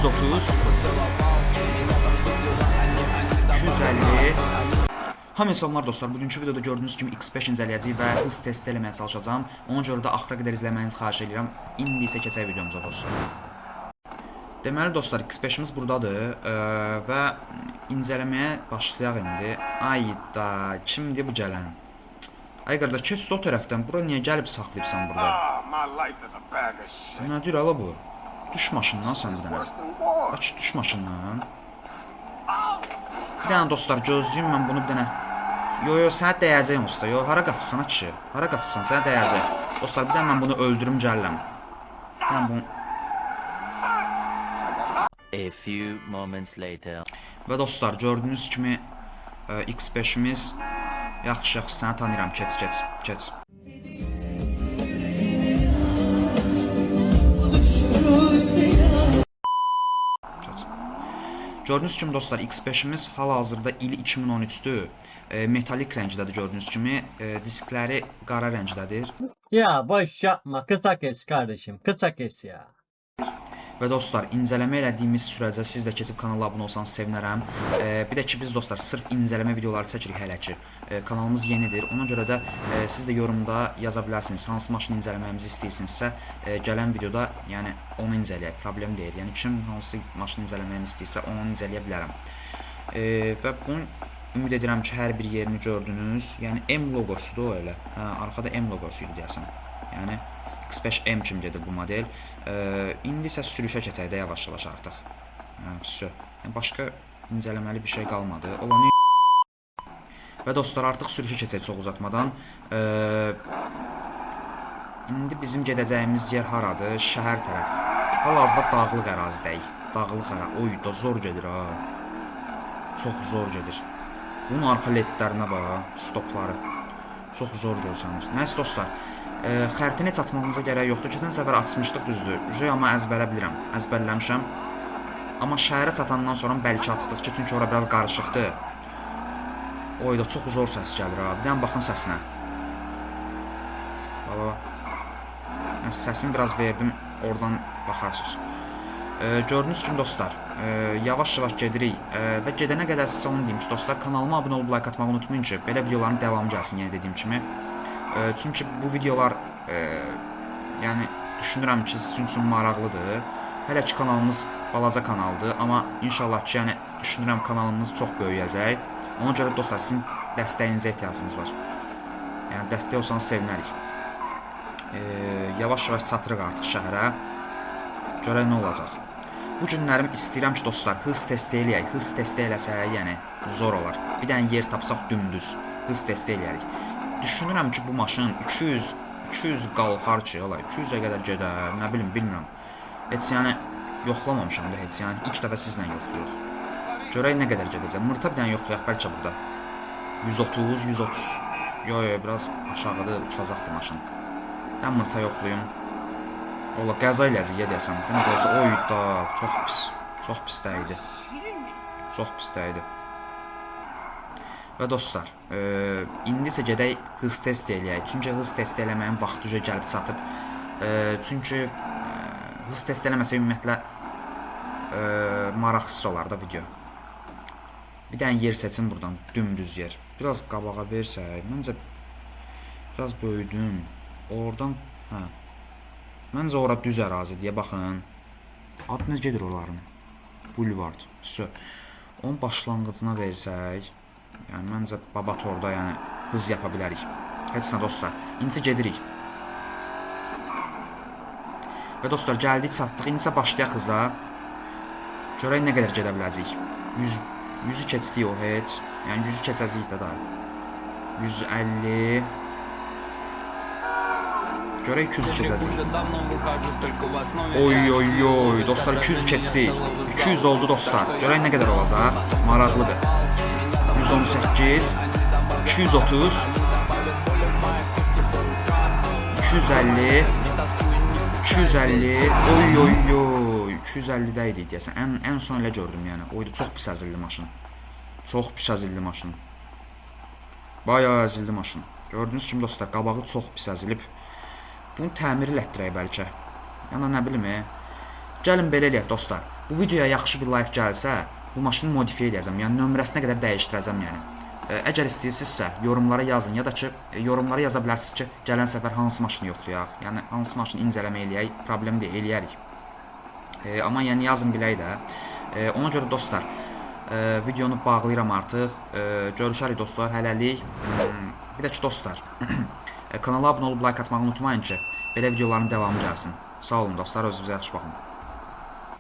230, 250. Hamı salamlar dostlar. Bugünkü videoda gördüğünüz kimi X5 incələyəcəyik və hız testi eləməyə çalışacağım. Ona görə də axıra qədər izləməyinizi xahiş edirəm. İndi isə keçək videomuza dostlar. Deməli dostlar, X5'imiz buradadır və incələməyə başlayaq indi. Ayda, kimdir bu gələn? Ay qardaş, keç o tərəfdən. Bura niyə gəlib saxlayıbsan burada? Nədir ala bu? Düş maşından sən bir dənə. Aç, düş maşından. Bir dənə dostlar, gözləyim mən bunu bir dənə. Yo, sənə dəyəcəyim usta. Yo, hara qaçsan kişi? Hara qaçsan, sənə dəyəcək. Dostlar, bir dənə mən bunu öldürüm gəlirəm. Bir dənə bunu... A few moments later. Və dostlar, gördüyünüz kimi X5'imiz yaxşı, səni tanıyıram. Keç. Gördüyünüz kimi dostlar, X5'imiz hal-hazırda ili 2013'dür. Metalik rəngdədir gördüyünüz kimi. Diskləri qara rəngdədir. Ya boş yapma, kısa kes kardeşim, kısa kes ya. Və dostlar, incələmə elədiyimiz sürəcə siz də keçib kanala abunə olsanız sevinərəm. Bir də ki, biz dostlar sırf incələmə videoları çəkirik hələ ki. Kanalımız yenidir. Ona görə də siz də yorumda yaza bilərsiniz. Hansı maşını incələməyimizi istəyirsinizsə, gələn videoda yəni onu incələyək. Problem deyil. Yəni kim hansı maşını incələməyimi istəyirsə, onu incələyə bilərəm. Və bunu ümid edirəm ki, hər bir yerini gördünüz. Yəni M logosudur elə. Arxada M logosuydu deyəsən. Yəni X5M kimi gedir bu model. İndi isə sürüşə keçək də yavaş-yavaş artıq. Başqa incələməli bir şey qalmadı. Olanı və dostlar, artıq sürüşə keçək çox uzatmadan. İndi bizim gedəcəyimiz yer haradır? Şəhər tərəf. Hal-hazırda dağlıq ərazidəyik. Dağlıq ərazide. Oy da zor gedir ha. Çox zor gedir. Bunun arxa ledlərinə bax, stopları. Çox zor görsənir. Nəysə dostlar, xəritini heç açmamıza gərək yoxdur. Keçən səfər açmışdıq, düzdür. Amma əzbərə bilirəm, əzbərləmişəm. Amma şəhərə çatandan sonra bəlkə açdıq ki, çünki ora biraz qarışıqdır. Oy da çox zor səs gəlir ha. Bir dənə baxın səsinə. Baba. Səsini biraz verdim, oradan baxarsınız. Gördüyünüz kimi dostlar, yavaş-yavaş gedirik və gedənə qədər sizə onu deyim ki, dostlar, kanalıma abunə olub like atmağı unutmayın ki, belə videoların davamı gəlsin, yenə dediyim kimi. Çünki bu videolar yəni düşünürəm ki, sizin üçün maraqlıdır. Hələ ki kanalımız balaca kanaldır, amma inşallah ki, yəni düşünürəm kanalımız çox böyüyəcək. Ona görə dostlar, sizin dəstəyinizə ehtiyacımız var. Yəni dəstək olsanız sevinərik. Yavaş-yavaş çatırıq artıq şəhərə. Görək nə olacaq. Bu günlərim istəyirəm ki, dostlar, hız testi eləyək. Hız testi eləsək, yəni zor olar. Bir dənə yer tapsaq dümdüz hız testi eləyərik. Düşünürəm ki, bu maşın 200 qalxar ki, 200'ə qədər gedər, nə bilim, bilmirəm. Heç yəni yoxlamamışam da heç, yəni ilk dəfə sizlə yoxlayıq. Görək nə qədər gedəcək. Mırta bir dənə yoxlayaq bəlkə burada. 130, 130. Yo, biraz aşağıda uçacaqdır maşın. Dən mırta yoxlayım. Ola, qəza eləyəcək, gedəsən. Oy da, çox pis. Çox pis dəydi. Çox pis dəydi. Və dostlar, indi isə gedək hız testi eləyək. Çünki hız testi eləməyin vaxtı gəlib çatıb. Çünki hız testi eləməsə ümumiyyətlə maraqsız olar da video. Bir dənə yer seçin buradan, dümdüz yer. Biraz qabağa versək, məncə biraz böyüdüm. Oradan, məncə ora düz ərazi deyə baxın. Adı nə gedir onların? Boulevard. Onun başlanğıcına versək, yəni məncə babat orada yəni hız yapa bilərik. Heç nə dostlar. İndi gedirik. Və dostlar, gəldik, çatdıq. İndi isə başlayaq hıza. Görək nə qədər gedə biləcəyik. 100'ü keçdik o heç. Yəni 100'ü keçəcəyik də daha. 150. Görək 200 keçəcəyik. Oy, dostlar 200 keçdik. 200 oldu dostlar. Görək nə qədər olacaq. Maraqlıdır. 118, 230, 250, 250. Oy, 250'də idi deyəsən. Ən son elə gördüm yəni. Oydu, çox pis əzildi maşın. Çox pis əzildi maşın. Bayağı əzildi maşın. Gördüyünüz kimi dostlar, qabağı çox pis əzilib. Bunu təmir elətdirək bəlkə. Yəni nə bilim, Gəlin belə eləyək dostlar. Bu videoya yaxşı bir like gəlsə, bu maşını modifiyə edəcəm. Yəni nömrəsinə qədər dəyişdirəcəm yəni. Əgər istəyirsinizsə yorumlara yazın ya da ki yorumlara yaza bilərsiniz ki, gələn səfər hansı maşını yoxlayaq. Yəni hansı maşını incələmə eləyək, problem deyil, eləyərik. Amma yəni yazın bilək də. Ona görə dostlar, videonu bağlayıram artıq. Görüşərik dostlar, hələlik. Bir də ki dostlar, kanala abunə olub like atmağı unutmayın ki, belə videoların davamı gəlsin. Sağ olun dostlar, özünüzə yaxşı baxın.